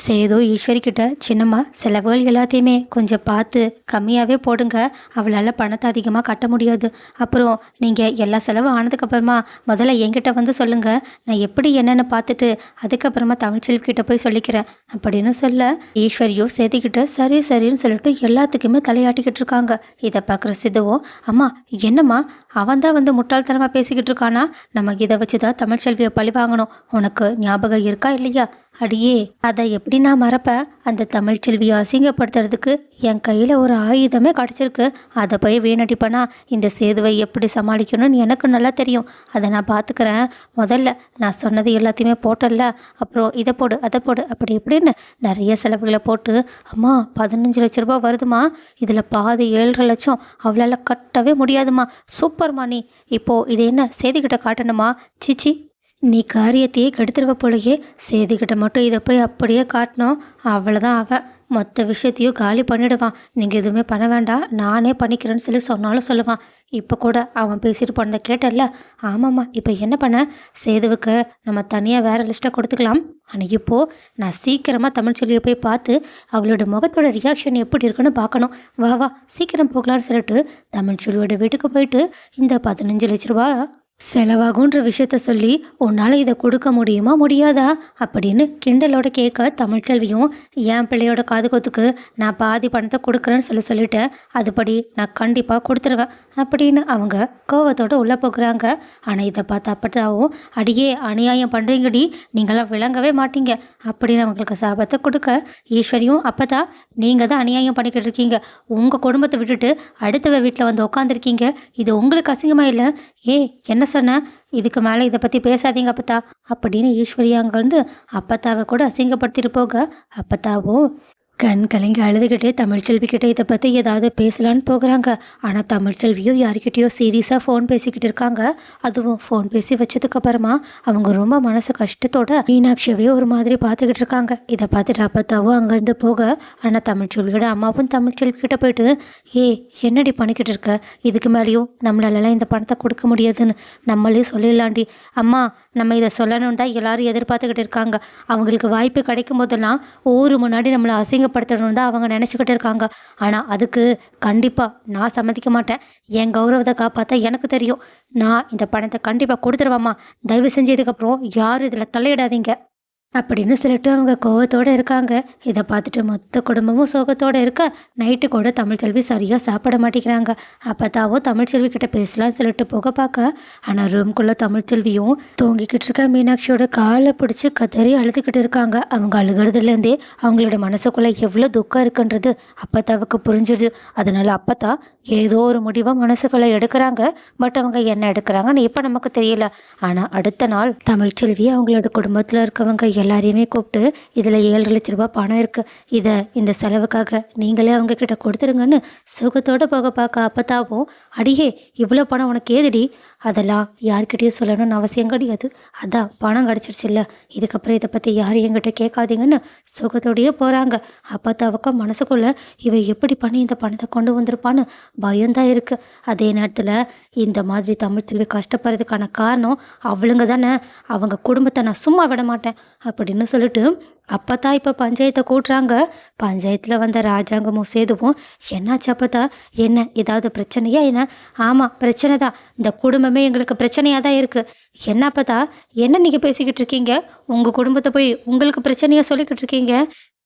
சேது ஈஸ்வரி கிட்ட, சின்னம்மா செலவுகள் எல்லாத்தையுமே கொஞ்சம் பார்த்து கம்மியாகவே போடுங்க. அவளால் பணத்தை அதிகமாக கட்ட முடியாது. அப்புறம் நீங்கள் எல்லா செலவும் ஆனதுக்கப்புறமா முதல்ல என்கிட்ட வந்து சொல்லுங்கள். நான் எப்படி என்னென்னு பார்த்துட்டு அதுக்கப்புறமா தமிழ்ச்செல்வி கிட்ட போய் சொல்லிக்கிறேன் அப்படின்னு சொல்ல, ஈஸ்வரியும் சேதிக்கிட்ட சரி சரின்னு சொல்லிட்டு எல்லாத்துக்குமே தலையாட்டிக்கிட்டு இருக்காங்க. இதை பார்க்குற சிதுவும், அம்மா என்னம்மா அவன் தான் வந்து முட்டாள்தனமாக பேசிக்கிட்டு இருக்கானா? நம்ம இதை வச்சு தான் தமிழ்ச்செல்வியை பழி வாங்கணும். உனக்கு ஞாபகம் இருக்கா இல்லையா? அடியே, அதை எப்படி நான் மறப்பேன்? அந்த தமிழ்ச்செல்வியை அசிங்கப்படுத்துறதுக்கு என் கையில் ஒரு ஆயுதமே கிடச்சிருக்கு. அதை போய் வீணடிப்பேனா? இந்த சேதுவை எப்படி சமாளிக்கணும்னு எனக்கு நல்லா தெரியும். அதை நான் பார்த்துக்கிறேன். முதல்ல நான் சொன்னது எல்லாத்தையுமே போட்டல, அப்புறம் இதை போடு அதை போடு அப்படி இப்படின்னு நிறைய செலவுகளை போட்டு, அம்மா 15 லட்ச ரூபா வருதுமா, இதில் பாதி 7.5 லட்சம் அவளால் கட்டவே முடியாதுமா. சூப்பர்மா நீ. இப்போது இது என்ன சேதிக்கிட்ட காட்டணுமா? சிச்சி, நீ காரியத்தையே கெடுத்துருவ போலயே. சேதிக்கிட்ட மட்டும் இதை போய் அப்படியே காட்டணும். அவ்வளோதான், அவன் மொத்த விஷயத்தையும் காலி பண்ணிடுவான். நீங்கள் எதுவுமே பண்ண வேண்டாம், நானே பண்ணிக்கிறேன்னு சொல்லி சொன்னாலும் சொல்லுவான். இப்போ கூட அவன் பேசிட்டு போனதை கேட்டல்ல? ஆமாம்மா, இப்போ என்ன பண்ண? சேதுவுக்கு நம்ம தனியாக வேறு லிஸ்ட்டை கொடுத்துக்கலாம். ஆனால் இப்போது நான் சீக்கிரமாக தமிழ்ச்செல்வியை போய் பார்த்து அவளோட முகத்தோட ரியாக்ஷன் எப்படி இருக்குன்னு பார்க்கணும். வா வா சீக்கிரம் போகலான்னு சொல்லிட்டு தமிழ்ச்செல்வியோட வீட்டுக்கு போயிட்டு, இந்த 15 லட்ச ரூபா செலவாகுன்ற விஷயத்த சொல்லி, உன்னால் இதை கொடுக்க முடியுமா முடியாதா அப்படின்னு கிண்டலோட கேட்க, தமிழ்ச்செல்வியும் என் பிள்ளையோட காது கொத்துக்கு நான் பாதி பணத்தை கொடுக்குறேன்னு சொல்லிட்டேன். அதுபடி நான் கண்டிப்பாக கொடுத்துருவேன் அப்படின்னு அவங்க கோவத்தோடு உள்ளே போகிறாங்க. ஆனால் இதை பார்த்து அப்பதாவும், அடியே அநியாயம் பண்ணுறீங்கடி, நீங்களாம் விளங்கவே மாட்டீங்க அப்படின்னு அவங்களுக்கு சாபத்தை கொடுக்க, ஈஸ்வரியும் அப்பதா நீங்கள் தான் அநியாயம் பண்ணிக்கிட்டு இருக்கீங்க. உங்கள் குடும்பத்தை விட்டுட்டு அடுத்தவ வீட்டில் வந்து உட்காந்துருக்கீங்க. இது உங்களுக்கு அசிங்கமாக இல்லை? என்ன சொன்ன? இதுக்கு மேலே இதை பற்றி பேசாதீங்க அப்பத்தா அப்படின்னு ஈஸ்வரி அங்கேருந்து அப்பத்தாவை கூட அசிங்கப்படுத்திட்டு போக, அப்பத்தாவும் கண் கலங்கி அழுதுகிட்டே தமிழ்ச்செல்வி கிட்டே இதை பற்றி ஏதாவது பேசலான்னு போகிறாங்க. ஆனால் தமிழ்ச்செல்வியும் யார்கிட்டயோ சீரியஸாக ஃபோன் பேசிக்கிட்டு இருக்காங்க. அதுவும் ஃபோன் பேசி வச்சதுக்கப்புறமா அவங்க ரொம்ப மனசு கஷ்டத்தோட மீனாட்சியவே ஒரு மாதிரி பார்த்துக்கிட்டு இருக்காங்க. இதை பார்த்துட்டு அப்பத்தாவும் அங்கேருந்து போக, ஆனால் தமிழ்ச்செல்வியோட அம்மாவும் தமிழ்ச்செல்வி கிட்ட போயிட்டு, என்னடி பண்ணிக்கிட்டு இருக்க? இதுக்கு மேலேயும் நம்மளாலலாம் இந்த பணத்தை கொடுக்க முடியாதுன்னு நம்மளே சொல்லிடலாண்டி. அம்மா, நம்ம இதை சொல்லணும் தான் எல்லாரும் எதிர்பார்த்துக்கிட்டு இருக்காங்க. அவங்களுக்கு வாய்ப்பு கிடைக்கும் போதெல்லாம் ஊர் முன்னாடி நம்மளை அசிங்கப்படுத்தணும் தான் அவங்க நினச்சிக்கிட்டு இருக்காங்க. ஆனால் அதுக்கு கண்டிப்பாக நான் சம்மதிக்க மாட்டேன். என் கௌரவத்தை காப்பாற்ற எனக்கு தெரியும். நான் இந்த பணத்தை கண்டிப்பாக கொடுத்துருவாம்மா. தயவு செஞ்சு இதுக்கப்புறம் யாரும் இதில் தலையிடாதீங்க அப்படின்னு சொல்லிட்டு அவங்க கோவத்தோடு இருக்காங்க. இதை பார்த்துட்டு மொத்த குடும்பமும் சோகத்தோடு இருக்க, நைட்டு கூட தமிழ்ச்செல்வி சரியாக சாப்பிட மாட்டேங்கிறாங்க. அப்போதாவோ தமிழ்ச்செல்வி கிட்ட பேசலாம்னு சொல்லிட்டு போக பார்க்க, ஆனால் ரூம்குள்ளே தமிழ்ச்செல்வியும் தூங்கிக்கிட்டு இருக்க மீனாட்சியோட காலை பிடிச்சி கதறி அழுதுகிட்டு இருக்காங்க. அவங்க அழுகிறதுலேருந்தே அவங்களோட மனசுக்குள்ளே எவ்வளோ துக்கம் இருக்குன்றது அப்பத்தாவுக்கு புரிஞ்சிடுது. அதனால அப்பத்தா ஏதோ ஒரு முடிவை மனசுக்குள்ளே எடுக்கிறாங்க. பட் அவங்க என்ன எடுக்கிறாங்கன்னு இப்போ நமக்கு தெரியல. ஆனால் அடுத்த நாள் தமிழ்ச்செல்வி அவங்களோட குடும்பத்தில் இருக்கவங்க எல்லாரையுமே கூப்பிட்டு, இதில் 7 லட்ச ரூபா பணம் இருக்குது, இதை இந்த செலவுக்காக நீங்களே அவங்க கிட்ட கொடுத்துருங்கன்னு சுகத்தோடு போக பார்க்க, அப்பத்தாவும், அடியே இவ்வளோ பணம் உனக்கு ஏதுடி? அதெல்லாம் யார்கிட்டயும் சொல்லணும்னு அவசியம் கிடையாது. அதான் பணம் கிடச்சிருச்சுல்ல, இதுக்கப்புறம் இதை பற்றி யாரும் என்கிட்ட கேட்காதீங்கன்னு சுகத்தோடையே போகிறாங்க. அப்பத்தாவுக்கும் மனசுக்குள்ளே இவ எப்படி பண்ணி இந்த பணத்தை கொண்டு வந்திருப்பான்னு பயம்தான் இருக்குது. அதே நேரத்தில் இந்த மாதிரி தமிழ்ச்செல்வி கஷ்டப்படுறதுக்கான காரணம் அவளுங்க தானே. அவங்க குடும்பத்தை நான் சும்மா விட மாட்டேன் அப்படின்னு சொல்லிட்டு அப்பத்தா இப்போ பஞ்சாயத்தை கூட்டுறாங்க. பஞ்சாயத்தில் வந்த ராஜாங்கமும் சேதுவும், என்னாச்சு அப்பத்தா? என்ன ஏதாவது பிரச்சனையா என்ன? ஆமாம், பிரச்சனை தான். இந்த குடும்பமே எங்களுக்கு பிரச்சனையாக தான் இருக்குது. என்ன அப்பத்தா, என்ன நீங்கள் பேசிக்கிட்டு இருக்கீங்க? உங்கள் குடும்பத்தை போய் உங்களுக்கு பிரச்சனையாக சொல்லிக்கிட்டு இருக்கீங்க?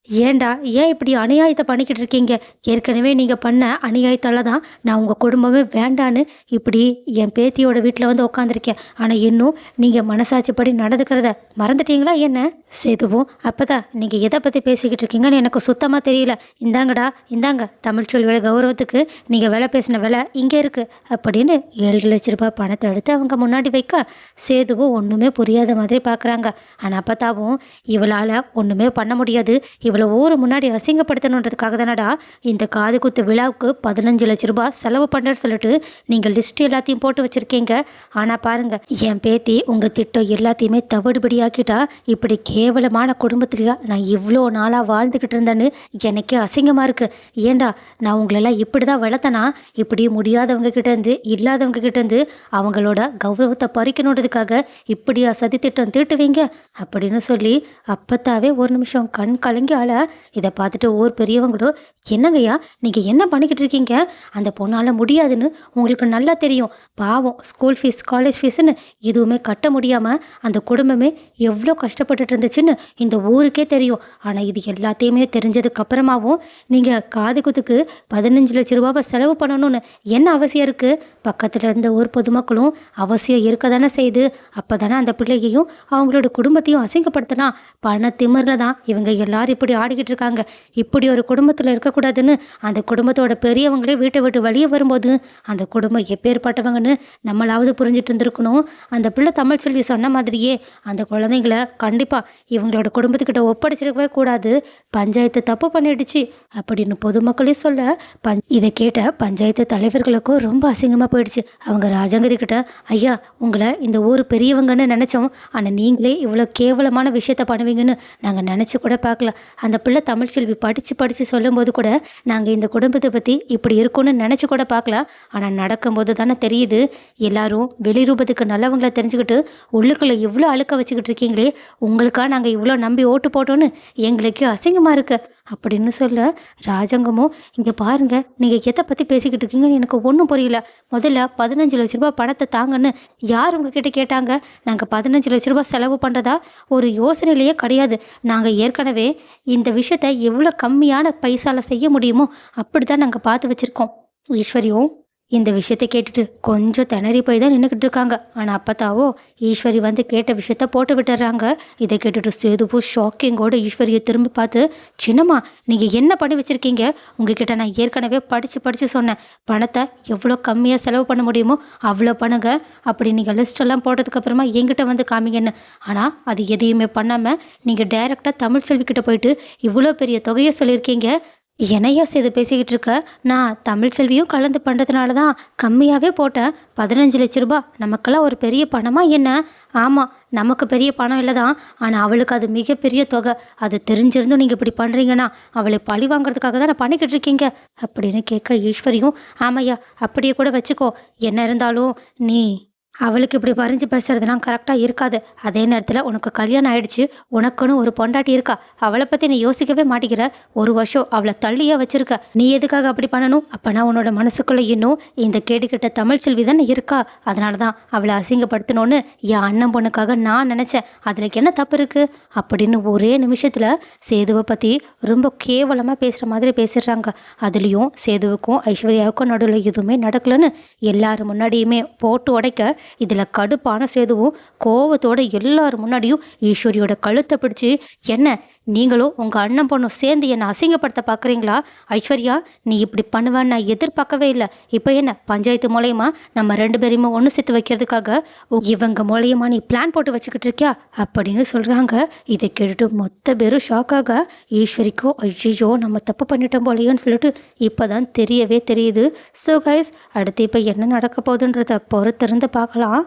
ஏண்டா, ஏன் இப்படி அநியாயத்தை பண்ணிக்கிட்டு இருக்கீங்க? ஏற்கனவே நீங்கள் பண்ண அநியாயத்தால் தான் நான் உங்கள் குடும்பமே வேண்டான்னு இப்படி என் பேத்தியோட வீட்டில் வந்து உட்காந்துருக்கேன். ஆனால் இன்னும் நீங்கள் மனசாட்சிப்படி நடந்துக்கிறத மறந்துட்டீங்களா என்ன? சேதுவும், அப்பதான் நீங்கள் எதை பற்றி பேசிக்கிட்டு இருக்கீங்கன்னு எனக்கு சுத்தமாக தெரியல. இந்தாங்கடா, இந்தாங்க தமிழ்ச்செல்வியோட கௌரவத்துக்கு நீங்கள் விலை பேசின விலை இங்கே இருக்குது அப்படின்னு 7 லட்ச ரூபாய் பணத்தை எடுத்து அவங்க முன்னாடி வைக்க, சேதுவும் ஒன்றுமே புரியாத மாதிரி பார்க்குறாங்க. ஆனால் அப்பத்தாவும், இவளால் ஒன்றுமே பண்ண முடியாது, இவளை அவங்கள ஊர் முன்னாடி அசிங்கப்படுத்தணுன்றதுக்காக தானடா இந்த காது குத்து விழாவுக்கு 15 லட்ச ரூபாய் செலவு பண்ணுறேன்னு சொல்லிட்டு நீங்கள் லிஸ்ட் எல்லாத்தையும் போட்டு வச்சுருக்கீங்க. ஆனால் பாருங்க, என் பேத்தி உங்கள் திட்டம் எல்லாத்தையுமே தவிடுபடியாக்கிட்டா இப்படி கேவலமான குடும்பத்துலையா நான் இவ்வளோ நாளாக வாழ்ந்துக்கிட்டு இருந்தேன்னு எனக்கே அசிங்கமாக இருக்குது. ஏண்டா நான் உங்களெல்லாம் இப்படி தான் வளர்த்தனா? இப்படி முடியாதவங்க கிட்டேருந்து இல்லாதவங்க கிட்டேருந்து அவங்களோட கௌரவத்தை பறிக்கணுன்றதுக்காக இப்படியா சதித்திட்டம் தீட்டுவீங்க அப்படின்னு சொல்லி அப்பத்தாவே ஒரு நிமிஷம் கண் கலங்கி ஆள. இதை பார்த்துட்டு ஊர் பெரியவங்களும், என்னங்கய்யா நீங்கள் என்ன பண்ணிக்கிட்டு இருக்கீங்க? அந்த பொண்ணால் முடியாதுன்னு உங்களுக்கு நல்லா தெரியும். பாவம், ஸ்கூல் ஃபீஸ் காலேஜ் ஃபீஸ்ன்னு எதுவுமே கட்ட முடியாமல் அந்த குடும்பமே எவ்வளோ கஷ்டப்பட்டுட்டு இருந்துச்சுன்னு இந்த ஊருக்கே தெரியும். ஆனால் இது எல்லாத்தையுமே தெரிஞ்சதுக்கு அப்புறமாவும் நீங்கள் காது குத்துக்கு 15 லட்ச ரூபாவை செலவு பண்ணணும்னு என்ன அவசியம் இருக்குது? பக்கத்தில் இருந்த ஊர் பொதுமக்களும் அவசியம் இருக்க தானே செய்யுது. அப்போ தானே அந்த பிள்ளையையும் அவங்களோட குடும்பத்தையும் அசிங்கப்படுத்தலாம். பண திமிரில் தான் இவங்க எல்லாரும் இப்படி ஆடிக்கிட்டு இருக்காங்க. இப்படி ஒரு குடும்பத்தில் இருக்கக்கூடாதுன்னு அந்த குடும்பத்தோட பெரியவங்களே வீட்டை விட்டு வெளியே வரும்போது அந்த குடும்பம் எப்பேற்பட்டவங்கன்னு நம்மளாவது புரிஞ்சுட்டு இருந்திருக்கணும். அந்த பிள்ளை தமிழ்ச்செல்வி சொன்ன மாதிரியே அந்த குழந்தைங்கள கண்டிப்பாக இவங்களோட குடும்பத்துக்கிட்ட ஒப்படைச்சிருக்கவே கூடாது. பஞ்சாயத்து தப்பு பண்ணிடுச்சு அப்படின்னு பொதுமக்களே சொல்ல, இதை கேட்ட பஞ்சாயத்து தலைவர்களுக்கும் ரொம்ப அசிங்கமாக போயிடுச்சு. அவங்க ராஜாங்கதி கிட்ட, ஐயா உங்களை இந்த ஊர் பெரியவங்கன்னு நினச்சோம், ஆனால் நீங்களே இவ்வளோ கேவலமான விஷயத்த பண்ணுவீங்கன்னு நாங்கள் நினச்சி கூட பார்க்கல. அந்த பிள்ளை தமிழ்ச்செல்வி படித்து சொல்லும்போது கூட நாங்கள் இந்த குடும்பத்தை பற்றி இப்படி இருக்கும்னு நினச்சி கூட பார்க்கல. ஆனால் நடக்கும்போது தானே தெரியுது, எல்லாரும் வெளிரூபத்துக்கு நல்லவங்களை தெரிஞ்சுக்கிட்டு உள்ளுக்குள்ளே இவ்வளோ அழுக்க வச்சுக்கிட்டு இருக்கீங்களே, உங்களுக்காக நாங்கள் இவ்வளோ நம்பி ஓட்டு போட்டோன்னு எங்களுக்கு அசிங்கமாக இருக்குது அப்படின்னு சொல்ல, ராஜாங்கமும், இங்கே பாருங்கள் நீங்கள் எதை பற்றி பேசிக்கிட்டு இருக்கீங்கன்னு எனக்கு ஒன்றும் புரியல. முதல்ல 15 லட்ச ரூபாய் பணத்தை தாங்கன்னு யார் உங்ககிட்ட கேட்டாங்க? நாங்கள் 15 லட்ச ரூபாய் செலவு பண்ணுறதா ஒரு யோசனையிலேயே கிடையாது. நாங்கள் ஏற்கனவே இந்த விஷயத்தை எவ்வளோ கம்மியான பைசால செய்ய முடியுமோ அப்படி தான் நாங்கள் பார்த்து வச்சுருக்கோம். ஈஸ்வரியும் இந்த விஷயத்தை கேட்டுட்டு கொஞ்சம் திணறி போய் தான் நின்றுக்கிட்டு இருக்காங்க. ஆனால் அப்பத்தாவோ ஈஸ்வரி வந்து கேட்ட விஷயத்த போட்டு விட்டுறாங்க. இதை கேட்டுட்டு சேதுவும் ஷாக்கிங்கோடு ஈஸ்வரியை திரும்பி பார்த்து, சின்னம்மா நீங்கள் என்ன பண்ணி வச்சுருக்கீங்க? உங்ககிட்ட நான் ஏற்கனவே படித்து சொன்னேன், பணத்தை எவ்வளோ கம்மியாக செலவு பண்ண முடியுமோ அவ்வளோ பண்ணுங்க, அப்படி நீங்கள் லிஸ்டெல்லாம் போட்டதுக்கப்புறமா என்கிட்ட வந்து காமிங்கன்னு. ஆனால் அது எதையுமே பண்ணாமல் நீங்கள் டைரெக்டாக தமிழ்ச்செல்விக்கிட்ட போயிட்டு இவ்வளோ பெரிய தொகையை சொல்லியிருக்கீங்க. என்னையா செய்து பேசிக்கிட்டு இருக்க? நான் தமிழ்ச்செல்வியும் கலந்து பண்ணுறதுனால தான் கம்மியாகவே போட்டேன். 15 லட்ச ரூபாய் நமக்கெல்லாம் ஒரு பெரிய பணமா என்ன? ஆமாம், நமக்கு பெரிய பணம் இல்லை தான், ஆனால் அவளுக்கு அது மிகப்பெரிய தொகை. அது தெரிஞ்சிருந்தும் நீங்கள் இப்படி பண்ணுறீங்கன்னா அவளை பழி வாங்குறதுக்காக தான் நான் பண்ணிக்கிட்டு இருக்கீங்க அப்படின்னு கேட்க, ஈஸ்வரியும், ஆமையா அப்படியே கூட வச்சுக்கோ, என்ன இருந்தாலும் நீ அவளுக்கு இப்படி பறிஞ்சு பேசுறதுலாம் கரெக்டாக இருக்காது. அதே நேரத்தில் உனக்கு கல்யாணம் ஆயிடுச்சு, உனக்குன்னு ஒரு பொண்டாட்டி இருக்கா, அவளை பற்றி நீ யோசிக்கவே மாட்டேங்கிற. ஒரு வருஷம் அவளை தள்ளியே வச்சிருக்க, நீ எதுக்காக அப்படி பண்ணணும்? அப்போனா உன்னோட மனசுக்குள்ளே இன்னும் இந்த கேடுகிட்ட தமிழ்ச்செல்வி தானே இருக்கா, அதனால தான் அவளை அசிங்கப்படுத்தணும்னு என் அண்ணன் பொண்ணுக்காக நான் நினச்சேன். அதில் என்ன தப்பு இருக்குது அப்படின்னு ஒரே நிமிஷத்தில் சேதுவை பற்றி ரொம்ப கேவலமாக பேசுகிற மாதிரி பேசிடுறாங்க. அதுலேயும் சேதுவுக்கும் ஐஸ்வர்யாவுக்கும் நடுவில் எதுவுமே நடக்கலன்னு எல்லாரும் முன்னாடியுமே போட்டு உடைக்க, இதில் கடுப்பான சேதுவும் கோவத்தோட எல்லாரும் முன்னாடியும் ஈஸ்வரியோட கழுத்தை பிடிச்சி, என்ன நீங்களும் உங்கள் அண்ணன் பொண்ணும் சேர்ந்து என்னை அசிங்கப்படுத்த பார்க்குறீங்களா? ஐஸ்வர்யா நீ இப்படி பண்ணுவேன்னு நான் எதிர்பார்க்கவே இல்லை. இப்போ என்ன பஞ்சாயத்து மூலயமா நம்ம 2 பேரையுமே ஒன்று சேர்த்து வைக்கிறதுக்காக இவங்க மூலயமா நீ பிளான் போட்டு வச்சுக்கிட்டு இருக்கியா அப்படின்னு சொல்கிறாங்க. இதை கேட்டுட்டு மொத்த பேரும் ஷாக்காக, ஈஸ்வரிக்கோ ஐயோ நம்ம தப்பு பண்ணிட்டோம் போலையோன்னு சொல்லிட்டு இப்போ தான் தெரியவே தெரியுது. ஸோ கைஸ், அடுத்து இப்போ என்ன நடக்க போகுதுன்றதை பொறுத்திருந்து பார்க்கலாம்.